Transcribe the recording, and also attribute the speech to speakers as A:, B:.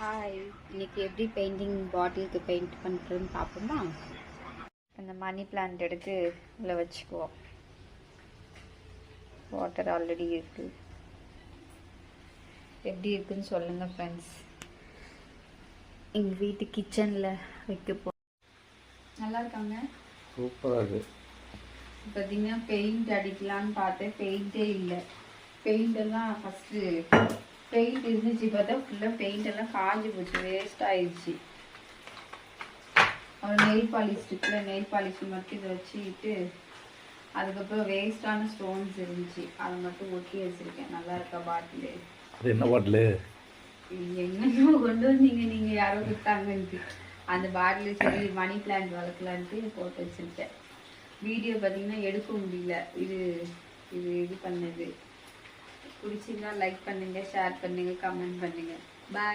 A: Hi, இன்னைக்கு எப்படி painting பாட்டிலுக்கு paint பண்ணுறதுன்னு பார்ப்போமா? அந்த மணி பிளான்ட் எடுத்து இதில் வச்சுக்குவோம். வாட்டர் ஆல்ரெடி இருக்குது. எப்படி இருக்குன்னு சொல்லுங்கள் ஃப்ரெண்ட்ஸ். எங்கள் வீட்டு கிச்சனில் வைக்க நல்லா இருக்காங்க.
B: சூப்பராக இருக்குது.
A: பார்த்தீங்கன்னா பெயிண்ட் அடிக்கலான்னு பார்த்தேன், பெயிண்டே இல்லை. பெயிண்டெல்லாம் ஃபஸ்ட்டு பெயிண்ட் இருந்துச்சு, பார்த்தா ஃபுல்லாக பெயிண்ட் எல்லாம் காஞ்சி போச்சு, வேஸ்ட் ஆயிடுச்சு. ஒரு நெயில் பாலிஷ் இருக்குல்ல, நெயில் பாலிஷ் மட்டும் இதை வச்சுக்கிட்டு அதுக்கப்புறம் வேஸ்டான ஸ்டோன்ஸ் இருந்துச்சு, அதை மட்டும் ஒட்டி வச்சுருக்கேன். நல்லா இருக்கா பாட்டிலு?
B: அது என்ன பாட்டிலு?
A: என்னென்னோ கொண்டு வந்தீங்க நீங்கள், யாரோ கொடுத்தாங்கன்ட்டு. அந்த பாட்டிலு சரி மணி பிளான்ட் வளர்க்கலான்ட்டு போட்டு வச்சுருக்கேன். வீடியோ பார்த்தீங்கன்னா எடுக்க முடியல. இது பண்ணது பிடிச்சிருந்தா லைக் பண்ணுங்கள், ஷேர் பண்ணுங்கள், கமெண்ட் பண்ணுங்கள். பாய்.